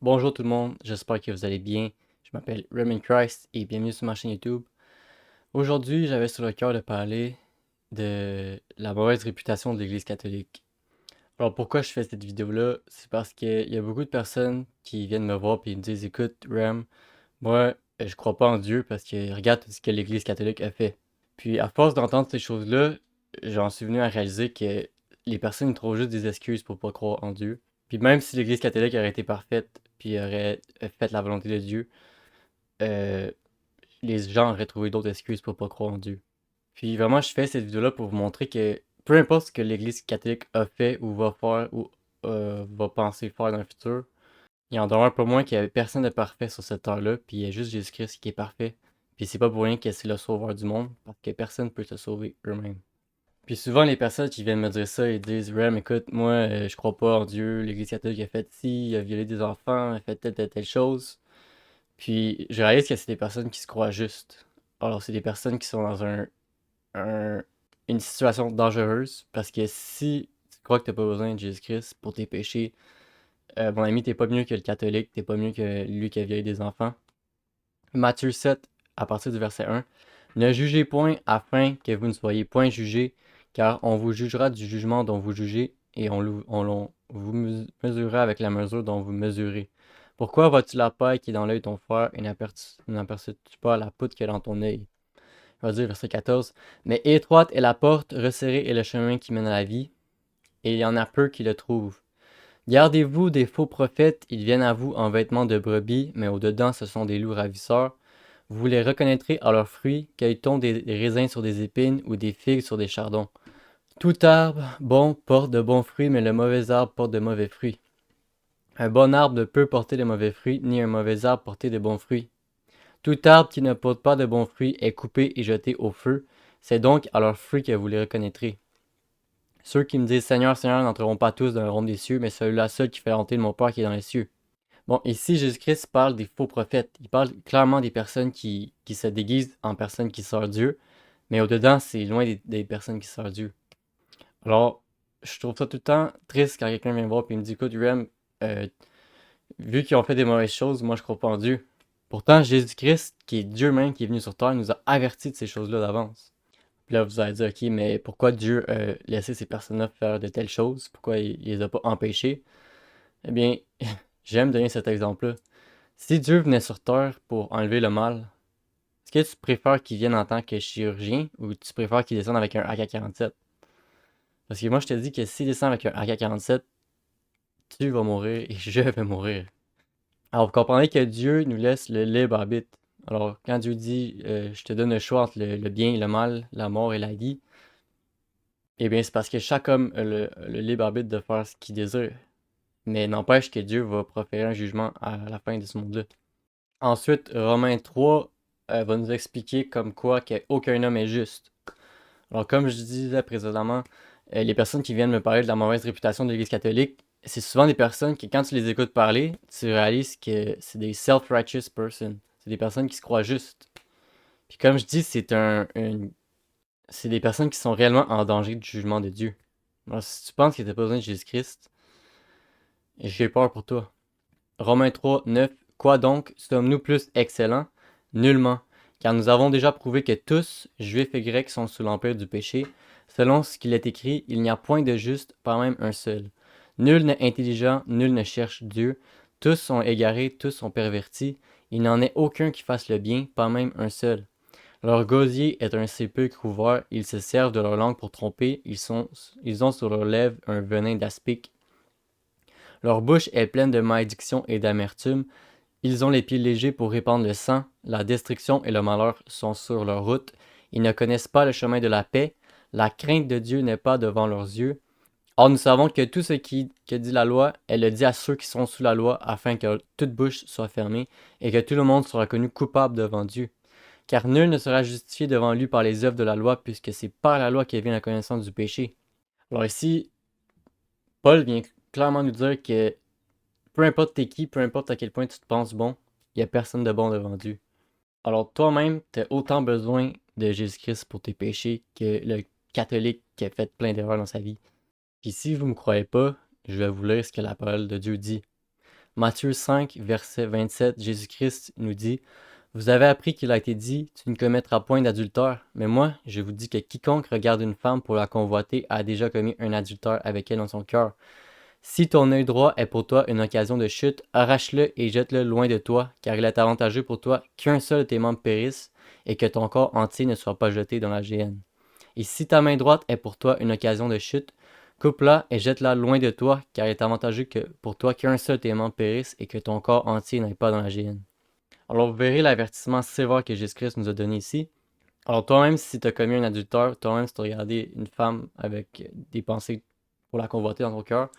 Bonjour tout le monde, j'espère que vous allez bien. Je m'appelle Raymond Christ et bienvenue sur ma chaîne YouTube. Aujourd'hui, j'avais sur le cœur de parler de la mauvaise réputation de l'Église catholique. Alors pourquoi je fais cette vidéo-là? C'est parce qu'il y a beaucoup de personnes qui viennent me voir et me disent, écoute, Ram, moi, je crois pas en Dieu parce que regarde tout ce que l'Église catholique a fait. Puis à force d'entendre ces choses-là, j'en suis venu à réaliser que les personnes trouvent juste des excuses pour pas croire en Dieu. Puis même si l'Église catholique aurait été parfaite, puis aurait fait la volonté de Dieu, euh, les gens auraient trouvé d'autres excuses pour pas croire en Dieu. Puis vraiment, je fais cette vidéo-là pour vous montrer que peu importe ce que l'Église catholique a fait ou va faire ou va penser faire dans le futur, il en demeure pas moins qu'il y avait personne de parfait sur cette terre-là, puis il y a juste Jésus-Christ qui est parfait. Puis c'est pas pour rien que c'est le sauveur du monde, parce que personne peut se sauver eux-mêmes. Puis souvent, les personnes qui viennent me dire ça, ils disent Ram, écoute, moi, je crois pas en Dieu, l'Église catholique a fait ci, il a violé des enfants, a fait telle chose. Puis je réalise que c'est des personnes qui se croient justes. Alors, c'est des personnes qui sont dans un- une situation dangereuse, parce que si tu crois que t'as pas besoin de Jésus-Christ pour tes péchés, mon ami, t'es pas mieux que le catholique, t'es pas mieux que lui qui a violé des enfants. Matthieu 7, à partir du verset 1. Ne jugez point afin que vous ne soyez point jugés, car on vous jugera du jugement dont vous jugez, et vous mesurera avec la mesure dont vous mesurez. Pourquoi vois-tu la paille qui est dans l'œil de ton frère et n'aperçois-tu pas la poutre qui est dans ton œil? On va dire verset 14. Mais étroite est la porte, resserré est le chemin qui mène à la vie, et il y en a peu qui le trouvent. Gardez-vous des faux prophètes, ils viennent à vous en vêtements de brebis, mais au-dedans ce sont des loups ravisseurs. Vous les reconnaîtrez à leurs fruits, cueille-t-on des raisins sur des épines ou des figues sur des chardons. Tout arbre bon porte de bons fruits, mais le mauvais arbre porte de mauvais fruits. Un bon arbre ne peut porter de mauvais fruits, ni un mauvais arbre porter de bons fruits. Tout arbre qui ne porte pas de bons fruits est coupé et jeté au feu. C'est donc à leurs fruits que vous les reconnaîtrez. Ceux qui me disent Seigneur, Seigneur n'entreront pas tous dans le royaume des cieux, mais celui-là seul qui fait la de mon Père qui est dans les cieux. Bon, ici, Jésus-Christ parle des faux prophètes. Il parle clairement des personnes qui se déguisent en personnes qui servent Dieu, mais au-dedans, c'est loin des personnes qui servent Dieu. Alors, je trouve ça tout le temps triste quand quelqu'un vient me voir et me dit écoute, Rem, euh, vu qu'ils ont fait des mauvaises choses, moi je crois pas en Dieu. Pourtant, Jésus-Christ, qui est Dieu même, qui est venu sur terre, nous a avertis de ces choses-là d'avance. Puis là, vous allez dire, ok, mais pourquoi Dieu a laissé ces personnes-là faire de telles choses? Pourquoi il les a pas empêchées? Eh bien, j'aime donner cet exemple-là. Si Dieu venait sur Terre pour enlever le mal, est-ce que tu préfères qu'il vienne en tant que chirurgien ou tu préfères qu'il descende avec un AK-47? Parce que moi, je te dis que s'il descend avec un AK-47, tu vas mourir et je vais mourir. Alors, vous comprenez que Dieu nous laisse le libre arbitre. Alors, quand Dieu dit je te donne le choix entre le bien et le mal, la mort et la vie, eh bien, c'est parce que chaque homme a le libre arbitre de faire ce qu'il désire. Mais n'empêche que Dieu va proférer un jugement à la fin de ce monde-là. Ensuite, Romains 3 va nous expliquer comme quoi qu'aucun homme est juste. Alors, comme je disais précédemment, les personnes qui viennent me parler de la mauvaise réputation de l'Église catholique, c'est souvent des personnes qui, quand tu les écoutes parler, tu réalises que c'est des self-righteous persons. C'est des personnes qui se croient justes. Puis comme je dis, c'est des personnes qui sont réellement en danger du jugement de Dieu. Alors, si tu penses que t'as pas besoin de Jésus-Christ, j'ai peur pour toi. Romains 3, 9. Quoi donc? Sommes-nous plus excellents? Nullement. Car nous avons déjà prouvé que tous, juifs et grecs, sont sous l'empire du péché. Selon ce qu'il est écrit, il n'y a point de juste, pas même un seul. Nul n'est intelligent, nul ne cherche Dieu. Tous sont égarés, tous sont pervertis. Il n'en est aucun qui fasse le bien, pas même un seul. Leur gosier est un sépulcre ouvert, ils se servent de leur langue pour tromper, ils ont sur leurs lèvres un venin d'aspic. Leur bouche est pleine de malédiction et d'amertume, ils ont les pieds légers pour répandre le sang, la destruction et le malheur sont sur leur route, ils ne connaissent pas le chemin de la paix, la crainte de Dieu n'est pas devant leurs yeux. Or nous savons que tout ce que dit la loi, elle le dit à ceux qui sont sous la loi, afin que toute bouche soit fermée, et que tout le monde soit reconnu coupable devant Dieu. Car nul ne sera justifié devant lui par les œuvres de la loi, puisque c'est par la loi qu'est vient la connaissance du péché. Alors ici, Paul vient clairement nous dire que peu importe t'es qui, peu importe à quel point tu te penses bon, il n'y a personne de bon devant Dieu. Alors toi-même, tu as autant besoin de Jésus-Christ pour tes péchés que le catholique qui a fait plein d'erreurs dans sa vie. Puis si vous ne me croyez pas, je vais vous lire ce que la parole de Dieu dit. Matthieu 5, verset 27, Jésus-Christ nous dit: Vous avez appris qu'il a été dit, tu ne commettras point d'adultère. Mais moi, je vous dis que quiconque regarde une femme pour la convoiter a déjà commis un adultère avec elle dans son cœur. Si ton œil droit est pour toi une occasion de chute, arrache-le et jette-le loin de toi, car il est avantageux pour toi qu'un seul de tes membres périsse et que ton corps entier ne soit pas jeté dans la géhenne. Et si ta main droite est pour toi une occasion de chute, coupe-la et jette-la loin de toi, car il est avantageux pour toi qu'un seul de tes membres périsse et que ton corps entier n'aille pas dans la géhenne. Alors vous verrez l'avertissement sévère que Jésus-Christ nous a donné ici. Alors toi-même, si tu as commis un adultère, toi-même, si tu as regardé une femme avec des pensées pour la convoiter dans ton cœur,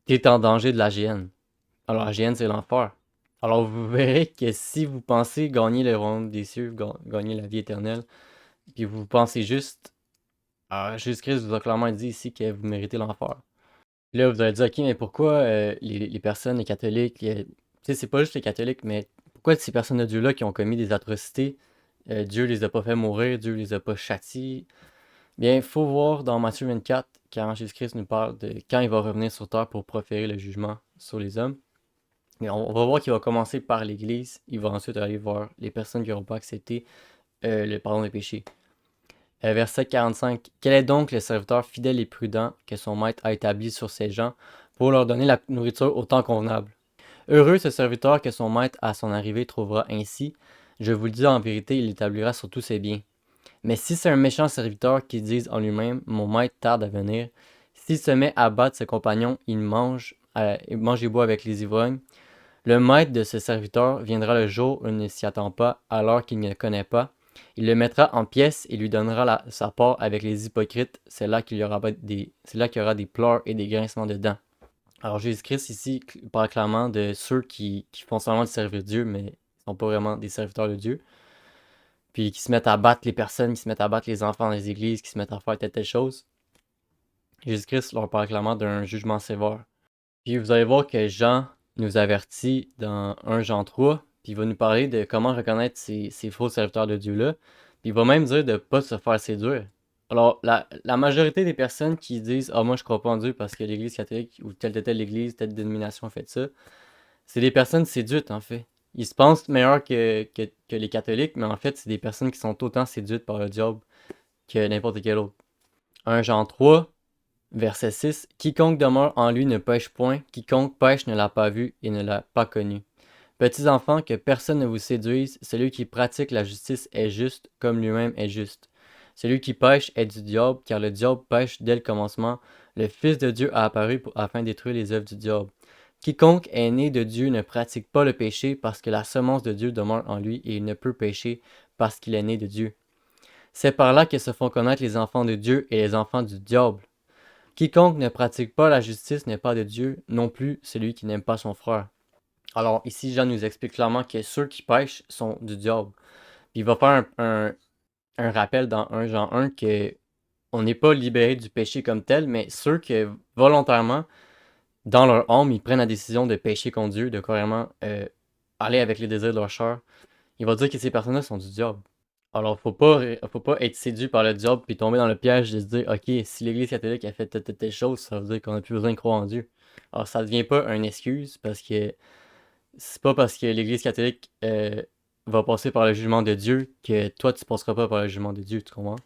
tu es en danger de la géhenne. Alors la géhenne, c'est l'enfer. Alors vous verrez que si vous pensez gagner le royaume des cieux, gagner la vie éternelle, puis vous pensez juste, Jésus-Christ vous a clairement dit ici que vous méritez l'enfer. Là, vous allez dire, ok, mais pourquoi les personnes, les catholiques, tu sais, c'est pas juste les catholiques, mais pourquoi ces personnes de Dieu-là qui ont commis des atrocités, Dieu les a pas fait mourir, Dieu les a pas châtiés? Bien, il faut voir dans Matthieu 24, quand Jésus-Christ nous parle de quand il va revenir sur terre pour proférer le jugement sur les hommes. Mais on va voir qu'il va commencer par l'Église, il va ensuite aller voir les personnes qui n'auront pas accepté le pardon des péchés. Verset 45. Quel est donc le serviteur fidèle et prudent que son maître a établi sur ses gens pour leur donner la nourriture au temps convenable? Heureux ce serviteur que son maître à son arrivée trouvera ainsi. Je vous le dis en vérité, il l'établira sur tous ses biens. Mais si c'est un méchant serviteur qui dise en lui-même, mon maître tarde à venir, s'il se met à battre ses compagnons, il mange et boit avec les ivrognes, le maître de ce serviteur viendra le jour où il ne s'y attend pas, à l'heure qu'il ne connaît pas. Il le mettra en pièces et lui donnera sa part avec les hypocrites. C'est là qu'il y aura des pleurs et des grincements de dents. Alors Jésus-Christ ici parle clairement de ceux qui font seulement de servir Dieu, mais ne sont pas vraiment des serviteurs de Dieu. Puis qui se mettent à battre les personnes, qui se mettent à battre les enfants dans les églises, qui se mettent à faire telle chose. Jésus-Christ leur parle clairement d'un jugement sévère. Puis vous allez voir que Jean nous avertit dans 1 Jean 3, puis il va nous parler de comment reconnaître ces faux serviteurs de Dieu-là. Puis il va même dire de ne pas se faire séduire. Alors, la majorité des personnes qui disent Ah, moi je crois pas en Dieu parce que l'Église catholique ou telle église, telle dénomination a fait ça, c'est des personnes séduites en fait. Ils se pensent meilleurs que les catholiques, mais en fait, c'est des personnes qui sont autant séduites par le diable que n'importe quel autre. 1 Jean 3, verset 6. Quiconque demeure en lui ne pêche point, quiconque pêche ne l'a pas vu et ne l'a pas connu. Petits enfants, que personne ne vous séduise, celui qui pratique la justice est juste, comme lui-même est juste. Celui qui pêche est du diable, car le diable pêche dès le commencement. Le Fils de Dieu a apparu afin de détruire les œuvres du diable. Quiconque est né de Dieu ne pratique pas le péché parce que la semence de Dieu demeure en lui et il ne peut pécher parce qu'il est né de Dieu. C'est par là que se font connaître les enfants de Dieu et les enfants du diable. Quiconque ne pratique pas la justice n'est pas de Dieu, non plus celui qui n'aime pas son frère. Alors ici, Jean nous explique clairement que ceux qui pêchent sont du diable. Puis il va faire un rappel dans 1 Jean 1 que on n'est pas libéré du péché comme tel, mais ceux qui volontairement, dans leur âme, ils prennent la décision de pécher contre Dieu, de carrément aller avec les désirs de leur chair, il va dire que ces personnes-là sont du diable. Alors, faut pas être séduit par le diable puis tomber dans le piège de se dire, ok, si l'Église catholique a fait telle chose, ça veut dire qu'on n'a plus besoin de croire en Dieu. Alors, ça ne devient pas une excuse parce que c'est pas parce que l'Église catholique va passer par le jugement de Dieu que toi, tu passeras pas par le jugement de Dieu, tu comprends?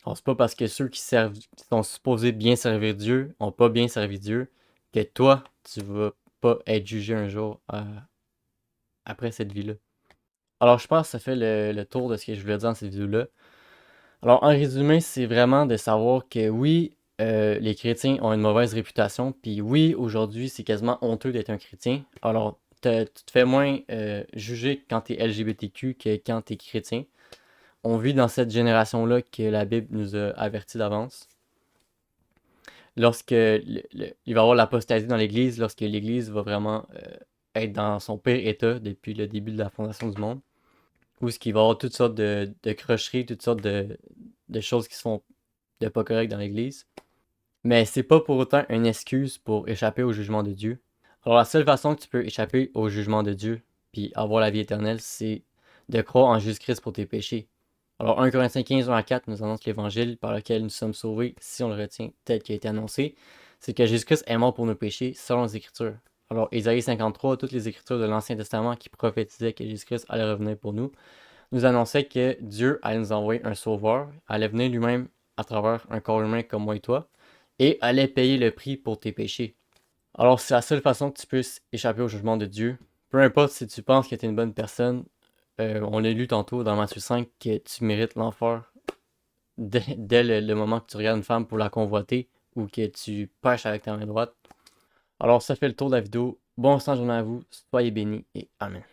Alors, c'est pas parce que ceux qui sont supposés bien servir Dieu ont pas bien servi Dieu que toi, tu vas pas être jugé un jour après cette vie-là. Alors, je pense que ça fait le tour de ce que je voulais dire dans cette vidéo-là. Alors, en résumé, c'est vraiment de savoir que oui, les chrétiens ont une mauvaise réputation, puis oui, aujourd'hui, c'est quasiment honteux d'être un chrétien. Alors, tu te fais moins juger quand tu es LGBTQ que quand tu es chrétien. On vit dans cette génération-là que la Bible nous a avertis d'avance. Lorsque il va y avoir l'apostasie dans l'Église, lorsque l'Église va vraiment être dans son pire état depuis le début de la fondation du monde, où ce qu'il va y avoir toutes sortes de crocheries, toutes sortes de choses qui se font de pas correctes dans l'Église. Mais c'est pas pour autant une excuse pour échapper au jugement de Dieu. Alors la seule façon que tu peux échapper au jugement de Dieu puis avoir la vie éternelle, c'est de croire en Jésus-Christ pour tes péchés. Alors 1 Corinthiens 15, 1 à 4 nous annonce l'évangile par lequel nous sommes sauvés si on le retient tel qu'il a été annoncé. C'est que Jésus-Christ est mort pour nos péchés selon les Écritures. Alors, Ésaïe 53, toutes les écritures de l'Ancien Testament qui prophétisaient que Jésus-Christ allait revenir pour nous annonçaient que Dieu allait nous envoyer un sauveur, allait venir lui-même à travers un corps humain comme moi et toi, et allait payer le prix pour tes péchés. Alors, c'est la seule façon que tu puisses échapper au jugement de Dieu. Peu importe si tu penses que tu es une bonne personne, on l'a lu tantôt dans Matthieu 5 que tu mérites l'enfer dès le moment que tu regardes une femme pour la convoiter ou que tu pêches avec ta main droite. Alors, ça fait le tour de la vidéo. Bon restant de journée à vous, soyez bénis et Amen.